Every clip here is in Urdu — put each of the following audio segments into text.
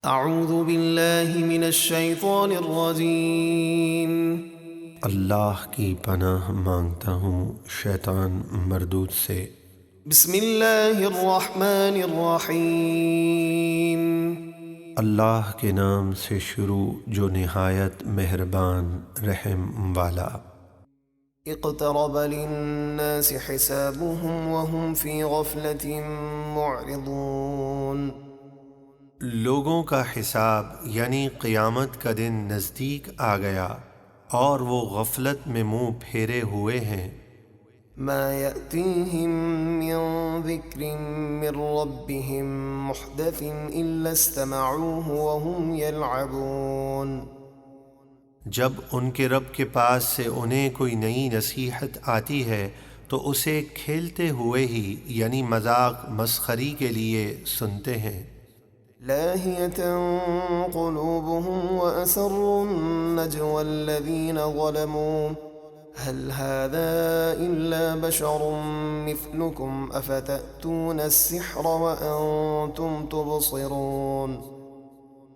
اعوذ باللہ من الشیطان الرجیم۔ اللہ کی پناہ مانگتا ہوں شیطان مردود سے۔ بسم اللہ الرحمن الرحیم۔ اللہ کے نام سے شروع جو نہایت مہربان رحم والا۔ اقترب للناس حسابهم وهم فی غفلة معرضون۔ لوگوں کا حساب یعنی قیامت کا دن نزدیک آ گیا اور وہ غفلت میں منہ پھیرے ہوئے ہیں۔ ما یأتیہم من ذکر من ربهم محدث الا استمعوه وهم یلعبون۔ جب ان کے رب کے پاس سے انہیں کوئی نئی نصیحت آتی ہے تو اسے کھیلتے ہوئے ہی یعنی مذاق مسخری کے لیے سنتے ہیں۔ لاهية قلوبهم وأسروا النجوى الذين ظلموا هل هذا إلا بشر مثلكم أفتأتون السحر وأنتم تبصرون۔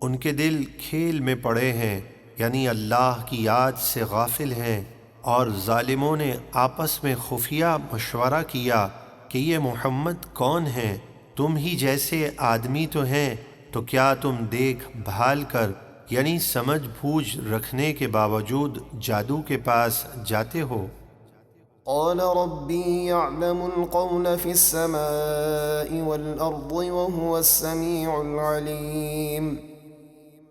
ان کے دل کھیل میں پڑے ہیں یعنی اللہ کی یاد سے غافل ہیں، اور ظالموں نے آپس میں خفیہ مشورہ کیا کہ یہ محمد کون ہیں؟ تم ہی جیسے آدمی تو ہیں، تو کیا تم دیکھ بھال کر یعنی سمجھ بوجھ رکھنے کے باوجود جادو کے پاس جاتے ہو؟ قال ربي يعلم القول في السماء والأرض وهو السميع العليم۔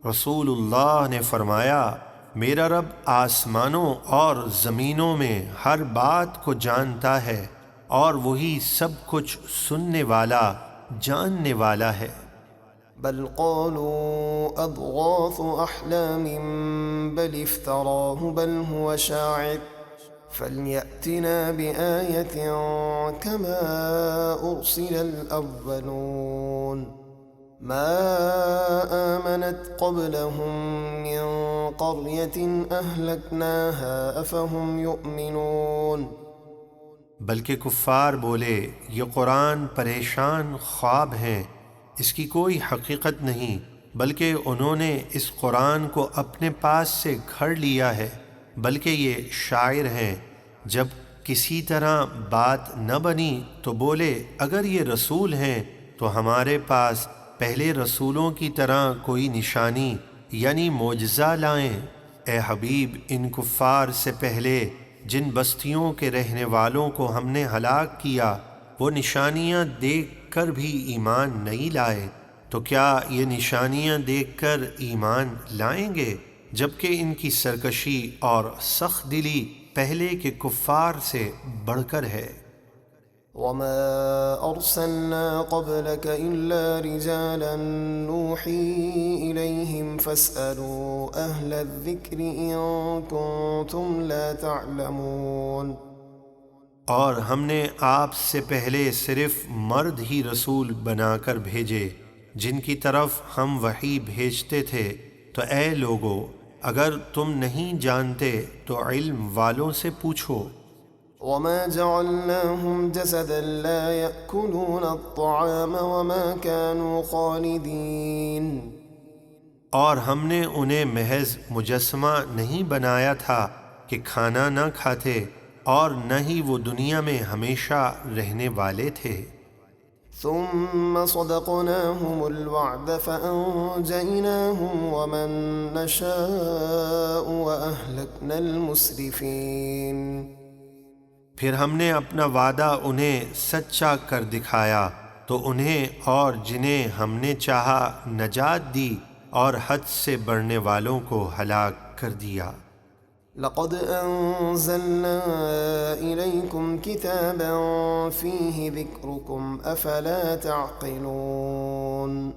رسول اللہ نے فرمایا، میرا رب آسمانوں اور زمینوں میں ہر بات کو جانتا ہے اور وہی سب کچھ سننے والا جاننے والا ہے۔ بل قالوا أضغاث أحلام بل افتراه بل هو شاعر فليأتنا بآية كما أرسل الأولون ما آمنت قبلهم من قرية أهلكناها أفهم يؤمنون۔ بلکہ کفار بولے، یہ قرآن پریشان خواب ہیں، اس کی کوئی حقیقت نہیں، بلکہ انہوں نے اس قرآن کو اپنے پاس سے گھڑ لیا ہے، بلکہ یہ شاعر ہیں۔ جب کسی طرح بات نہ بنی تو بولے، اگر یہ رسول ہیں تو ہمارے پاس پہلے رسولوں کی طرح کوئی نشانی یعنی معجزہ لائیں۔ اے حبیب، ان کفار سے پہلے جن بستیوں کے رہنے والوں کو ہم نے ہلاک کیا وہ نشانیاں دیکھ کر بھی ایمان نہیں لائے، تو کیا یہ نشانیاں دیکھ کر ایمان لائیں گے؟ جبکہ ان کی سرکشی اور سخت دلی پہلے کے کفار سے بڑھ کر ہے۔ وما أرسلنا قبلك إلا رجالا نوحي إليهم فاسألوا أهل الذكر إن كنتم لا تعلمون۔ اور ہم نے آپ سے پہلے صرف مرد ہی رسول بنا کر بھیجے جن کی طرف ہم وحی بھیجتے تھے، تو اے لوگو، اگر تم نہیں جانتے تو علم والوں سے پوچھو۔ وما جعلناهم جسدا لا يأكلون الطعام وما كانوا خالدين۔ اور ہم نے انہیں محض مجسمہ نہیں بنایا تھا کہ کھانا نہ کھاتے، اور نہ ہی وہ دنیا میں ہمیشہ رہنے والے تھے۔ ثم صدقناهم الوعد فأنجيناهم ومن نشاء وأهلكنا المسرفين۔ پھر ہم نے اپنا وعدہ انہیں سچا کر دکھایا تو انہیں اور جنہیں ہم نے چاہا نجات دی، اور حد سے بڑھنے والوں کو ہلاک کر دیا۔ لقد أنزلنا إليكم كتابا فيه ذكركم أفلا تعقلون۔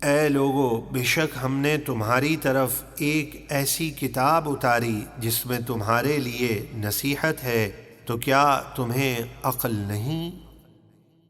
اے لوگو، بے شک ہم نے تمہاری طرف ایک ایسی کتاب اتاری جس میں تمہارے لیے نصیحت ہے، تو کیا تمہیں عقل نہیں؟